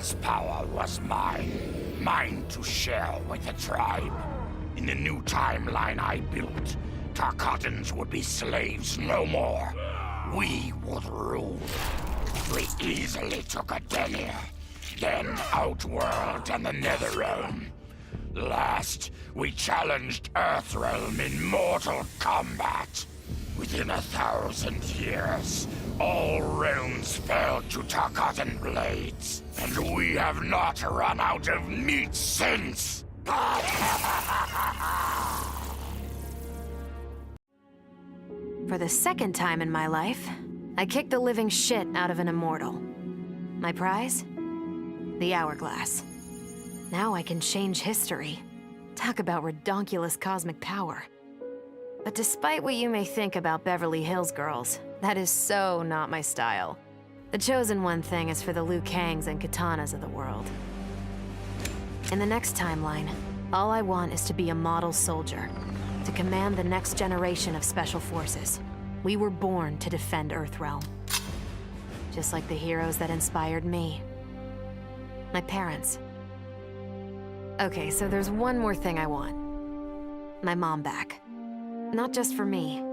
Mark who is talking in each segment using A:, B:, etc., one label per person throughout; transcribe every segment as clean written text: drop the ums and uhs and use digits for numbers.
A: Kombat's power was mine. Mine to share with the tribe. In the new timeline I built, Tarkatans would be slaves no more. We would rule. We easily took Adenir, then Outworld and the Netherrealm. Last, we challenged Earthrealm in mortal combat. Within 1,000 years, all realms fell to Tarkatan blades, and we have not run out of meat since!
B: For the second time in my life, I kicked the living shit out of an immortal. My prize? The hourglass. Now I can change history. Talk about redonkulous cosmic power. But despite what you may think about Beverly Hills girls, that is so not my style. The chosen one thing is for the Liu Kangs and Katanas of the world. In the next timeline, all I want is to be a model soldier, to command the next generation of special forces. We were born to defend Earthrealm. Just like the heroes that inspired me. My parents. Okay, so there's one more thing I want. My mom back. Not just for me,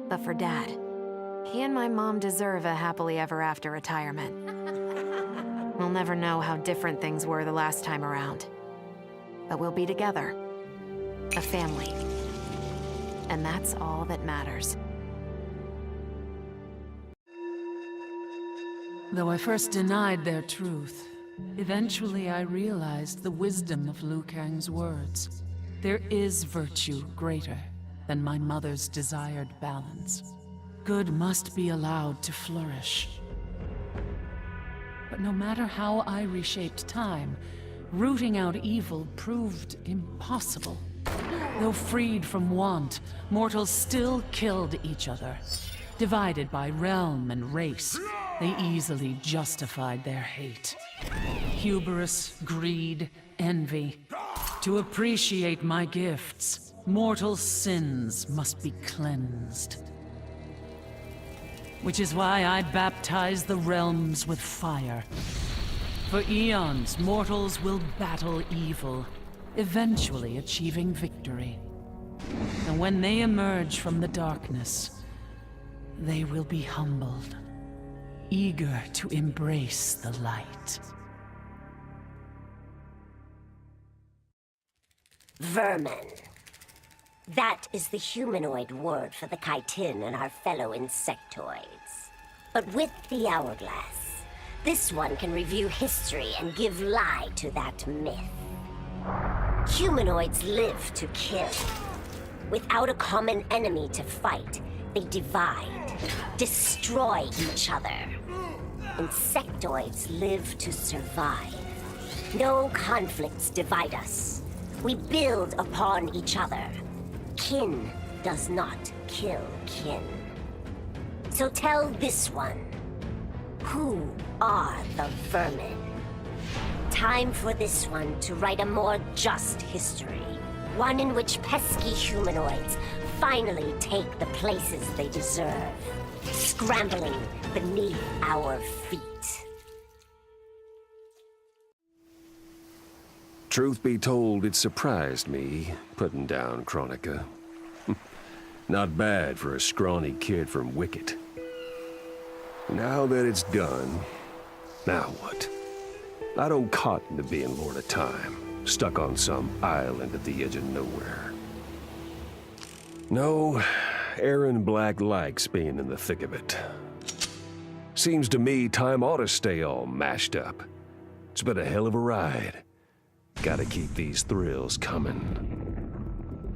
B: but for Dad. He and my mom deserve a happily ever after retirement. We'll never know how different things were the last time around. But we'll be together. A family. And that's all that matters.
C: Though I first denied their truth, eventually I realized the wisdom of Liu Kang's words. There is virtue greater than my mother's desired balance. Good must be allowed to flourish. But no matter how I reshaped time, rooting out evil proved impossible. Though freed from want, mortals still killed each other. Divided by realm and race, they easily justified their hate. Hubris, greed, envy. To appreciate my gifts, mortal sins must be cleansed. Which is why I baptize the realms with fire. For eons, mortals will battle evil, eventually achieving victory. And when they emerge from the darkness, they will be humbled, eager to embrace the light.
D: Vermin. That is the humanoid word for the chitin and our fellow insectoids. But with the hourglass, this one can review history and give lie to that myth. Humanoids live to kill. Without a common enemy to fight, they divide, destroy each other. Insectoids live to survive. No conflicts divide us. We build upon each other. Kin does not kill kin. So tell this one, who are the vermin? Time for this one to write a more just history. One in which pesky humanoids finally take the places they deserve, scrambling beneath our feet.
E: Truth be told, it surprised me, putting down Chronica. Not bad for a scrawny kid from Wicket. Now that it's done, now what? I don't cotton to being Lord of Time, stuck on some island at the edge of nowhere. No, Aaron Black likes being in the thick of it. Seems to me time ought to stay all mashed up. It's been a hell of a ride. Gotta keep these thrills coming.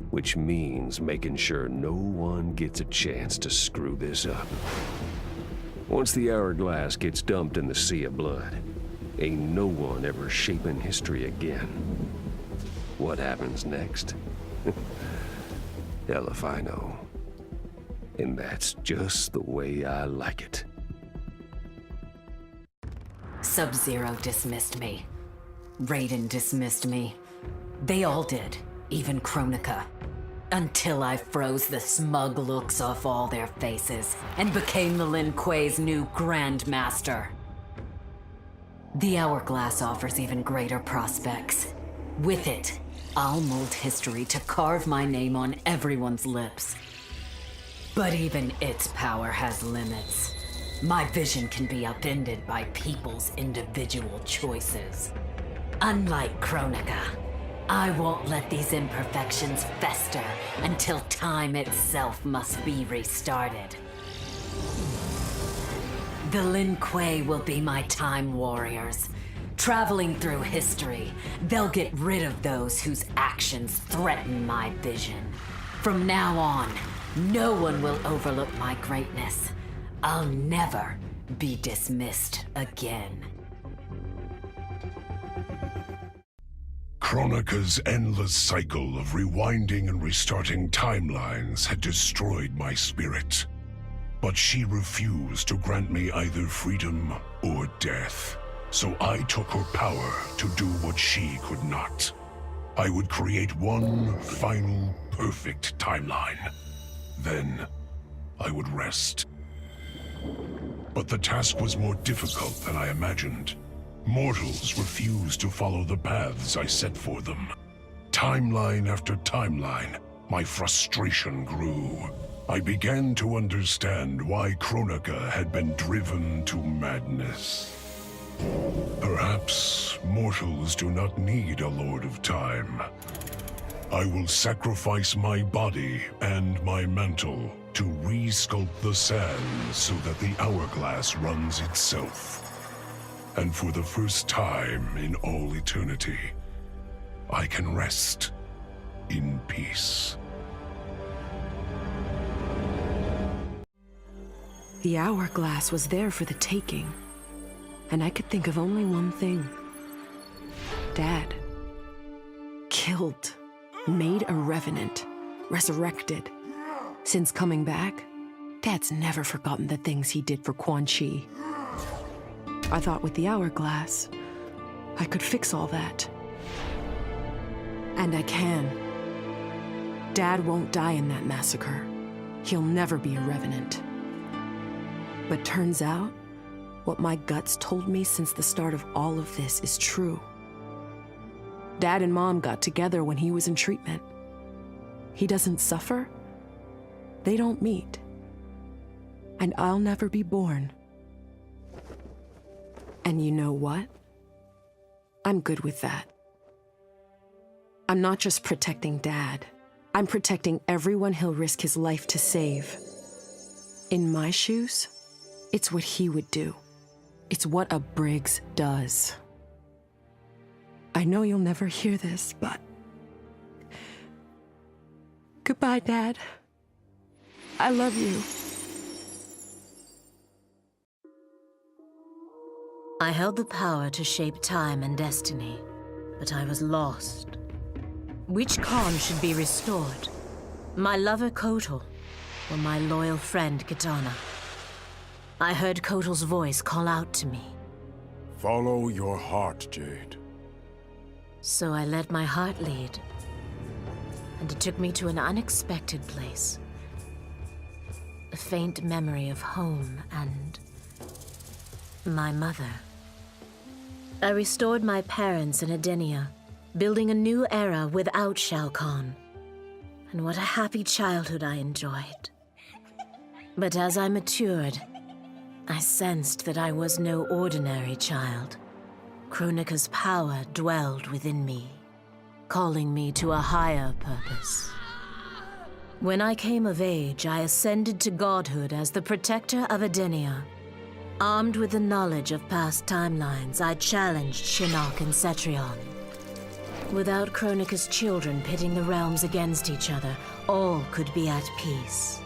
E: Which means making sure no one gets a chance to screw this up. Once the hourglass gets dumped in the sea of blood, ain't no one ever shaping history again. What happens next? Hell if I know. And that's just the way I like it.
F: Sub-Zero dismissed me. Raiden dismissed me. They all did, even Chronica. Until I froze the smug looks off all their faces and became the Lin Kuei's new Grandmaster. The Hourglass offers even greater prospects. With it, I'll mold history to carve my name on everyone's lips. But even its power has limits. My vision can be upended by people's individual choices. Unlike Kronika, I won't let these imperfections fester until time itself must be restarted. The Lin Kuei will be my time warriors. Traveling through history, they'll get rid of those whose actions threaten my vision. From now on, no one will overlook my greatness. I'll never be dismissed again.
G: Kronika's endless cycle of rewinding and restarting timelines had destroyed my spirit. But she refused to grant me either freedom or death. So I took her power to do what she could not. I would create one final, perfect timeline. Then I would rest. But the task was more difficult than I imagined. Mortals refused to follow the paths I set for them. Timeline after timeline, my frustration grew. I began to understand why Kronika had been driven to madness. Perhaps mortals do not need a Lord of Time. I will sacrifice my body and my mantle to re-sculpt the sands so that the hourglass runs itself. And for the first time in all eternity, I can rest in peace.
H: The hourglass was there for the taking, and I could think of only one thing. Dad. Killed. Made a revenant. Resurrected. Since coming back, Dad's never forgotten the things he did for Quan Chi. I thought with the hourglass, I could fix all that. And I can. Dad won't die in that massacre. He'll never be a revenant. But turns out, what my guts told me since the start of all of this is true. Dad and Mom got together when he was in treatment. He doesn't suffer. They don't meet. And I'll never be born. And you know what? I'm good with that. I'm not just protecting Dad. I'm protecting everyone he'll risk his life to save. In my shoes, it's what he would do. It's what a Briggs does. I know you'll never hear this, but... Goodbye, Dad. I love you.
I: I held the power to shape time and destiny, but I was lost. Which Khan should be restored? My lover Kotal, or my loyal friend Kitana? I heard Kotal's voice call out to me.
J: Follow your heart, Jade.
I: So I let my heart lead, and it took me to an unexpected place. A faint memory of home and my mother. I restored my parents in Edenia, building a new era without Shao Kahn. And what a happy childhood I enjoyed. But as I matured, I sensed that I was no ordinary child. Kronika's power dwelled within me, calling me to a higher purpose. When I came of age, I ascended to godhood as the protector of Edenia. Armed with the knowledge of past timelines, I challenged Shinnok and Cetrion. Without Kronika's children pitting the realms against each other, all could be at peace,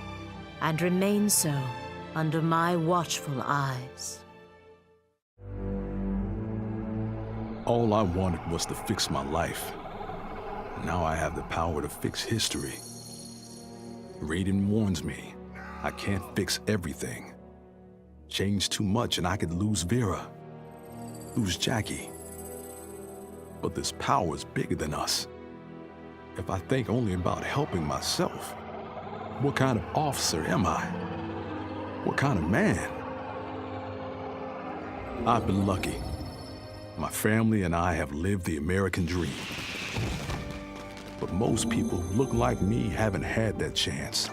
I: and remain so under my watchful eyes.
J: All I wanted was to fix my life. Now I have the power to fix history. Raiden warns me, I can't fix everything. Change too much and I could lose Vera, lose Jackie. But this power is bigger than us. If I think only about helping myself, what kind of officer am I? What kind of man? I've been lucky. My family and I have lived the American dream. But most people who look like me haven't had that chance.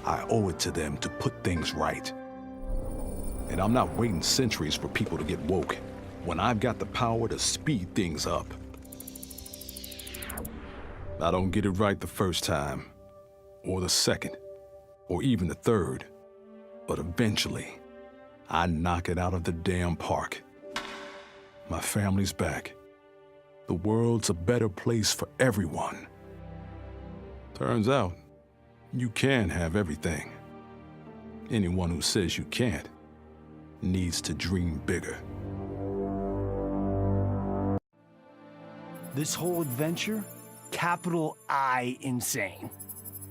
J: I owe it to them to put things right. And I'm not waiting centuries for people to get woke when I've got the power to speed things up. I don't get it right the first time, or the second, or even the third. But eventually, I knock it out of the damn park. My family's back. The world's a better place for everyone. Turns out, you can have everything. Anyone who says you can't needs to dream bigger.
K: This whole adventure, capital I insane.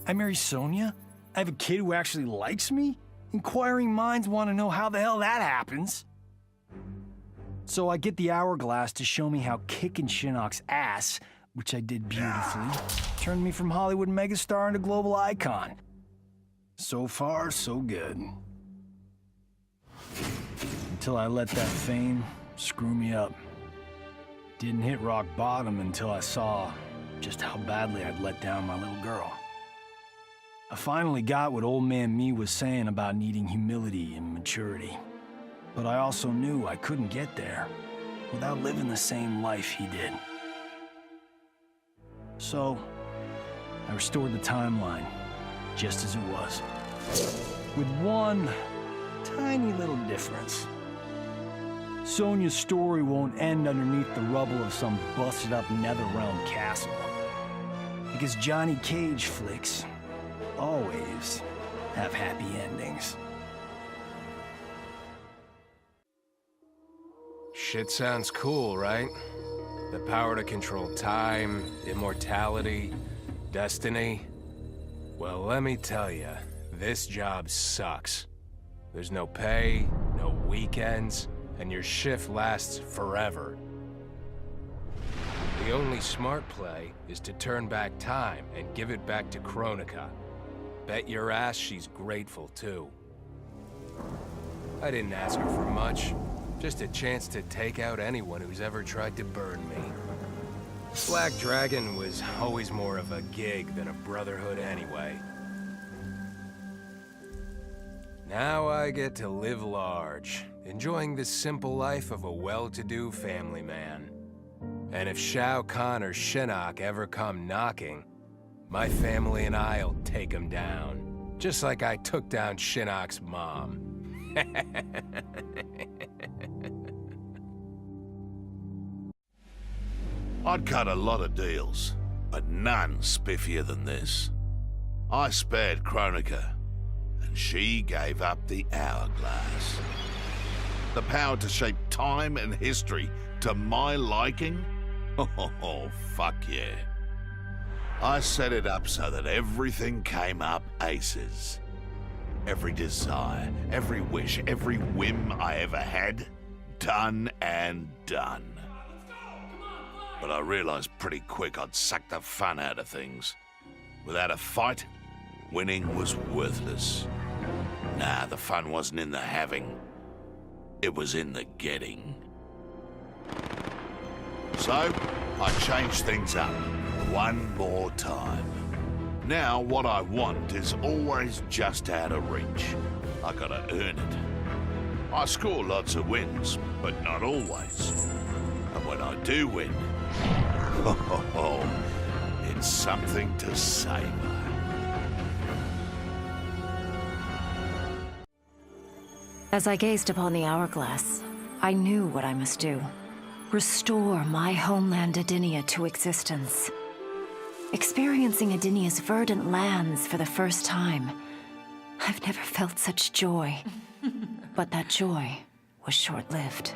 K: I marry Sonia? I have a kid who actually likes me? Inquiring minds want to know how the hell that happens. So I get the hourglass to show me how kicking Shinnok's ass, which I did beautifully, turned me from Hollywood megastar into global icon. So far, so good. Until I let that fame screw me up. Didn't hit rock bottom until I saw just how badly I'd let down my little girl. I finally got what old man me was saying about needing humility and maturity. But I also knew I couldn't get there without living the same life he did. So, I restored the timeline, just as it was. With one tiny little difference. Sonia's story won't end underneath the rubble of some busted-up Netherrealm castle. Because Johnny Cage flicks always have happy endings.
L: Shit sounds cool, right? The power to control time, immortality, destiny. Well, let me tell you, this job sucks. There's no pay, no weekends, and your shift lasts forever. The only smart play is to turn back time and give it back to Kronika. Bet your ass she's grateful, too. I didn't ask her for much. Just a chance to take out anyone who's ever tried to burn me. Black Dragon was always more of a gig than a brotherhood anyway. Now I get to live large, enjoying the simple life of a well-to-do family man. And if Shao Kahn or Shinnok ever come knocking, my family and I'll take them down. Just like I took down Shinnok's mom.
M: I'd cut a lot of deals, but none spiffier than this. I spared Kronika, and she gave up the hourglass. The power to shape time and history to my liking? Oh, fuck yeah. I set it up so that everything came up aces. Every desire, every wish, every whim I ever had, done and done. But I realized pretty quick I'd suck the fun out of things. Without a fight, winning was worthless. Nah, the fun wasn't in the having. It was in the getting. So, I changed things up one more time. Now, what I want is always just out of reach. I gotta earn it. I score lots of wins, but not always. And when I do win, it's something to savor.
B: As I gazed upon the hourglass, I knew what I must do. Restore my homeland Edinia to existence. Experiencing Edinia's verdant lands for the first time, I've never felt such joy. But that joy was short-lived.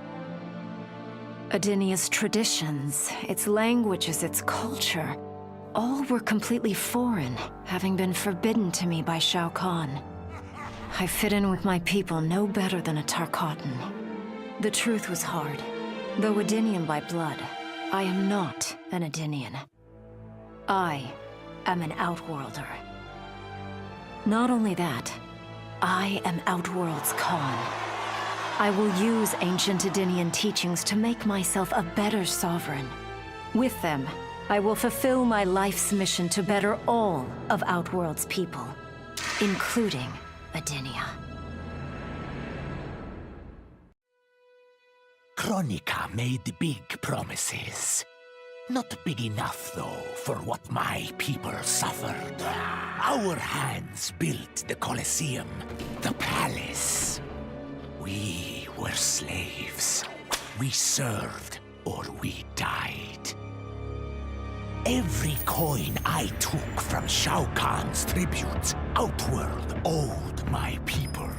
B: Edinia's traditions, its languages, its culture, all were completely foreign, having been forbidden to me by Shao Kahn. I fit in with my people no better than a Tarkatan. The truth was hard. Though Edinian by blood, I am not an Edinian. I am an Outworlder. Not only that, I am Outworld's Khan. I will use ancient Edenian teachings to make myself a better sovereign. With them, I will fulfill my life's mission to better all of Outworld's people, including Edenia.
A: Kronika made big promises. Not big enough, though, for what my people suffered. Our hands built the Colosseum, the palace. We were slaves. We served or we died. Every coin I took from Shao Kahn's tributes, Outworld owed my people.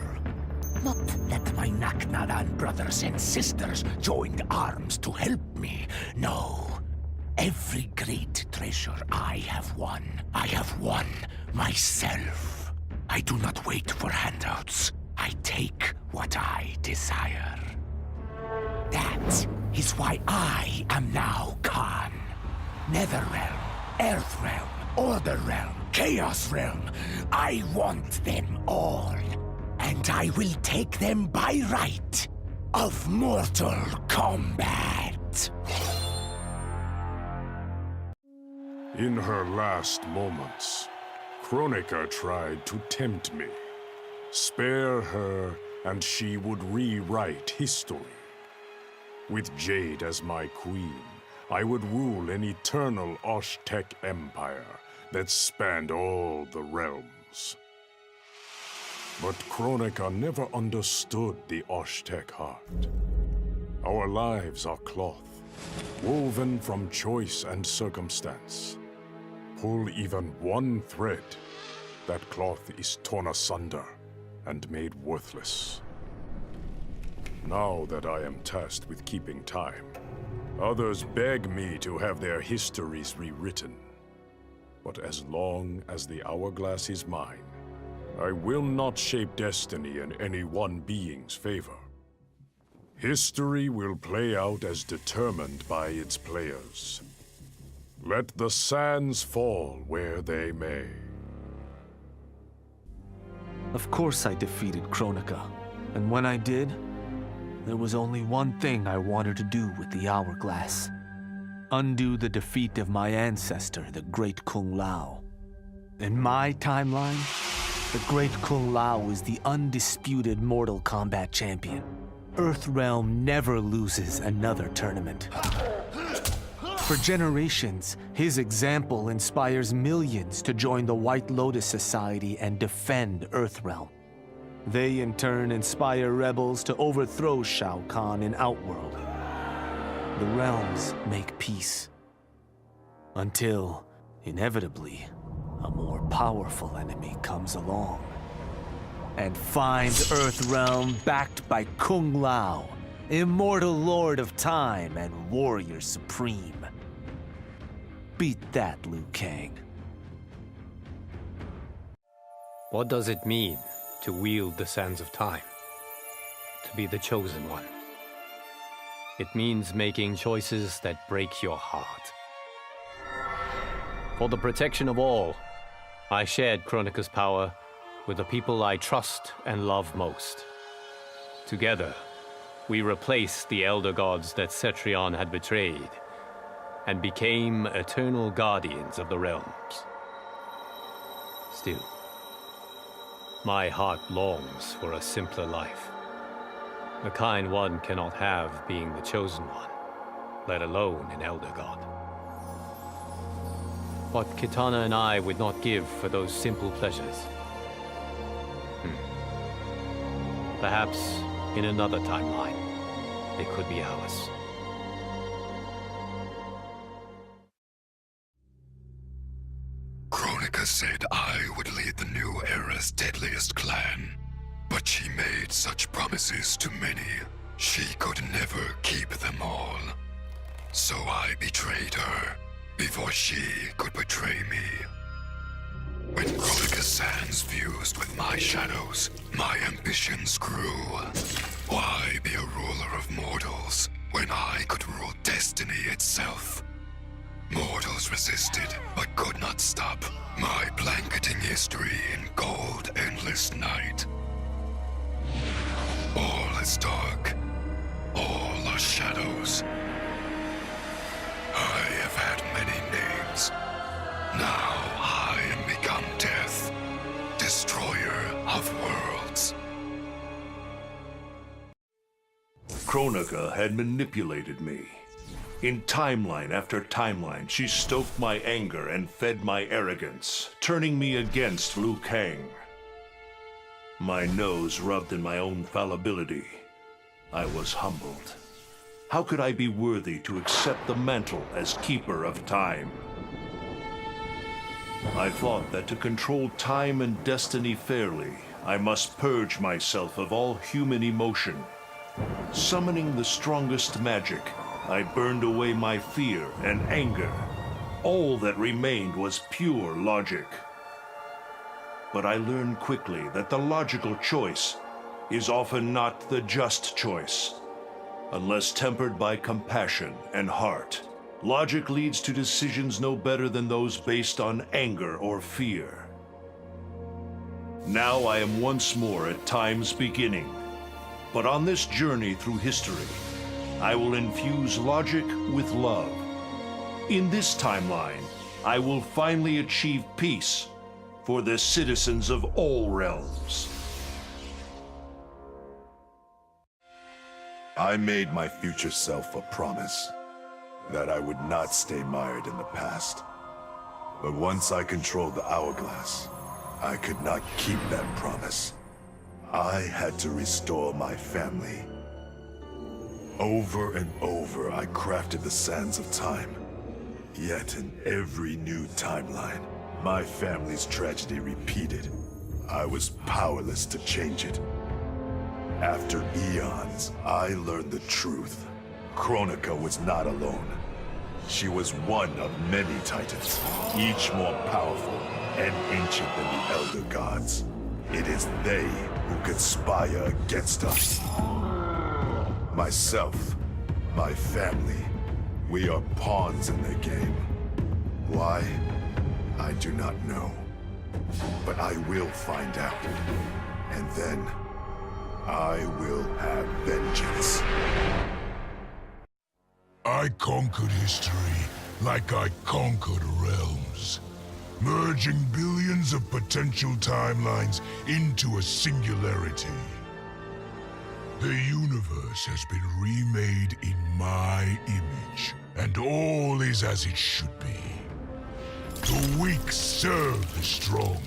A: Not that my Naknadan brothers and sisters joined arms to help me, no. Every great treasure I have won myself. I do not wait for handouts. I take what I desire. That is why I am now Khan. Netherrealm, Earthrealm, Order Realm, Chaos Realm. I want them all. And I will take them by right of Mortal Kombat.
G: In her last moments, Kronika tried to tempt me. Spare her, and she would rewrite history. With Jade as my queen, I would rule an eternal Osh-Tech empire that spanned all the realms. But Kronika never understood the Osh-Tech heart. Our lives are cloth, woven from choice and circumstance. Pull even one thread, that cloth is torn asunder and made worthless. Now that I am tasked with keeping time, others beg me to have their histories rewritten. But as long as the hourglass is mine, I will not shape destiny in any one being's favor. History will play out as determined by its players. Let the sands fall where they may.
N: Of course I defeated Kronika, and when I did, there was only one thing I wanted to do with the hourglass. Undo the defeat of my ancestor, the Great Kung Lao. In my timeline, the Great Kung Lao is the undisputed Mortal Kombat champion. Earthrealm never loses another tournament. For generations, his example inspires millions to join the White Lotus Society and defend Earthrealm. They in turn inspire rebels to overthrow Shao Kahn in Outworld. The realms make peace. Until, inevitably, a more powerful enemy comes along and finds Earthrealm backed by Kung Lao, immortal lord of time and warrior supreme. Beat that, Liu Kang.
O: What does it mean to wield the sands of time? To be the chosen one? It means making choices that break your heart. For the protection of all, I shared Kronika's power with the people I trust and love most. Together, we replaced the elder gods that Cetrion had betrayed and became eternal guardians of the realms. Still, my heart longs for a simpler life. The kind one cannot have being the chosen one, let alone an elder god. What Kitana and I would not give for those simple pleasures. Perhaps in another timeline, they could be ours.
P: Kronika said I would lead the new era's deadliest clan. But she made such promises to many, she could never keep them all. So I betrayed her, before she could betray me. When Kronika's sands fused with my shadows, my ambitions grew. Why be a ruler of mortals, when I could rule destiny itself? Mortals resisted, but could not stop my blanketing history in cold, endless night. All is dark, shadows. I have had many names. Now I am become Death, destroyer of worlds.
G: Kronika had manipulated me. In timeline after timeline, she stoked my anger and fed my arrogance, turning me against Liu Kang. My nose rubbed in my own fallibility. I was humbled. How could I be worthy to accept the mantle as keeper of time? I thought that to control time and destiny fairly, I must purge myself of all human emotion. Summoning the strongest magic, I burned away my fear and anger. All that remained was pure logic. But I learned quickly that the logical choice is often not the just choice. Unless tempered by compassion and heart, logic leads to decisions no better than those based on anger or fear. Now I am once more at time's beginning. But on this journey through history, I will infuse logic with love. In this timeline, I will finally achieve peace for the citizens of all realms.
Q: I made my future self a promise that I would not stay mired in the past. But once I controlled the hourglass, I could not keep that promise. I had to restore my family. Over and over, I crafted the sands of time. Yet in every new timeline, my family's tragedy repeated. I was powerless to change it. After eons, I learned the truth. Kronika was not alone. She was one of many titans, each more powerful and ancient than the Elder Gods. It is they who conspire against us. Myself, my family, we are pawns in their game. Why? I do not know. But I will find out. And then, I will have vengeance.
G: I conquered history like I conquered realms, merging billions of potential timelines into a singularity. The universe has been remade in my image, and all is as it should be. The weak serve the strong.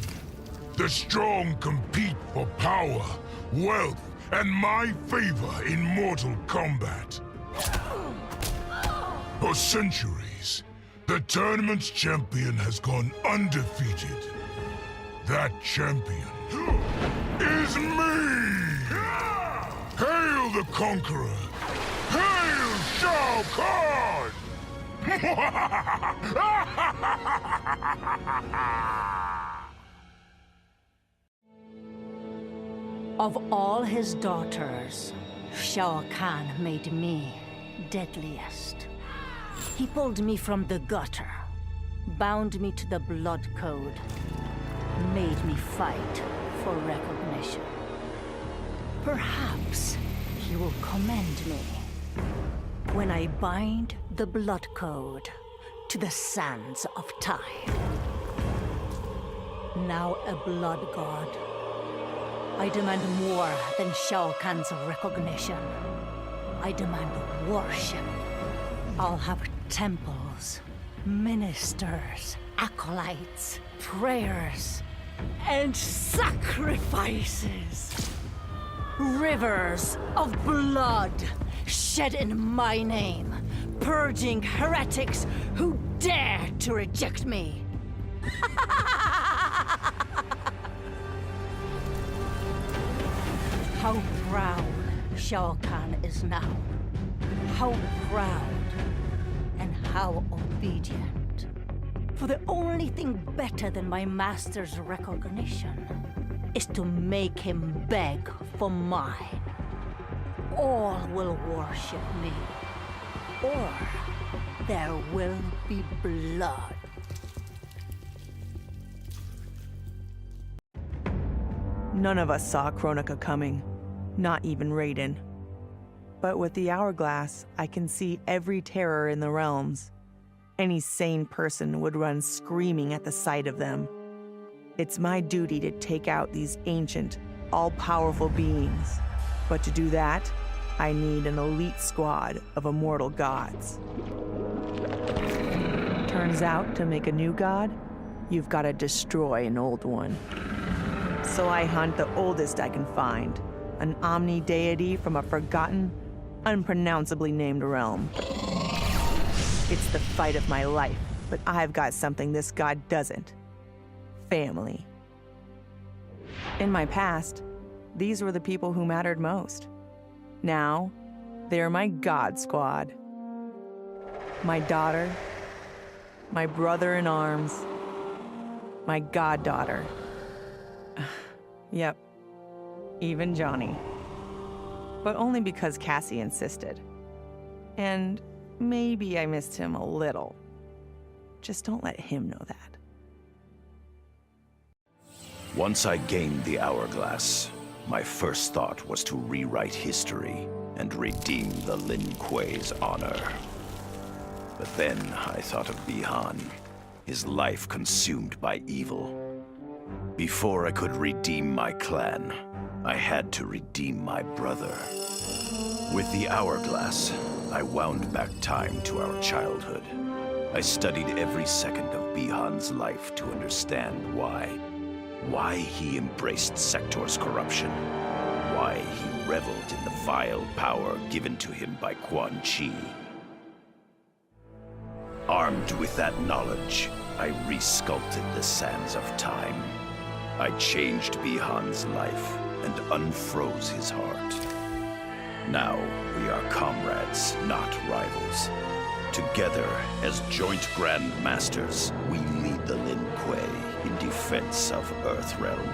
G: The strong compete for power, wealth, and my favor in mortal combat. For centuries, the tournament's champion has gone undefeated. That champion is me! Hail the Conqueror! Hail Shao Kahn!
R: Of all his daughters, Shao Kahn made me deadliest. He pulled me from the gutter, bound me to the blood code, made me fight for recognition. Perhaps he will commend me when I bind the blood code to the sands of time. Now a blood god, I demand more than Shao Kahn's recognition. I demand worship. I'll have temples, ministers, acolytes, prayers, and sacrifices. Rivers of blood shed in my name, purging heretics who dare to reject me. How proud Shao Kahn is now. How proud and how obedient. For the only thing better than my master's recognition is to make him beg for mine. All will worship me, or there will be blood.
S: None of us saw Kronika coming, not even Raiden. But with the hourglass, I can see every terror in the realms. Any sane person would run screaming at the sight of them. It's my duty to take out these ancient, all-powerful beings. But to do that, I need an elite squad of immortal gods. Turns out, to make a new god, you've got to destroy an old one. So I hunt the oldest I can find, an omni-deity from a forgotten, unpronounceably named realm. It's the fight of my life, but I've got something this god doesn't. Family. In my past, these were the people who mattered most. Now, they're my god squad. My daughter, my brother in arms, my goddaughter. Yep, even Johnny. But only because Cassie insisted. And maybe I missed him a little. Just don't let him know that.
A: Once I gained the hourglass, my first thought was to rewrite history and redeem the Lin Kuei's honor. But then I thought of Bihan, his life consumed by evil. Before I could redeem my clan, I had to redeem my brother. With the hourglass, I wound back time to our childhood. I studied every second of Bihan's life to understand why. Why he embraced Sector's corruption. Why he reveled in the vile power given to him by Quan Chi. Armed with that knowledge, I resculpted the sands of time. I changed Bihan's life and unfroze his heart. Now we are comrades, not rivals. Together, as joint Grand Masters, we lead the Lin Kuei in defense of Earthrealm.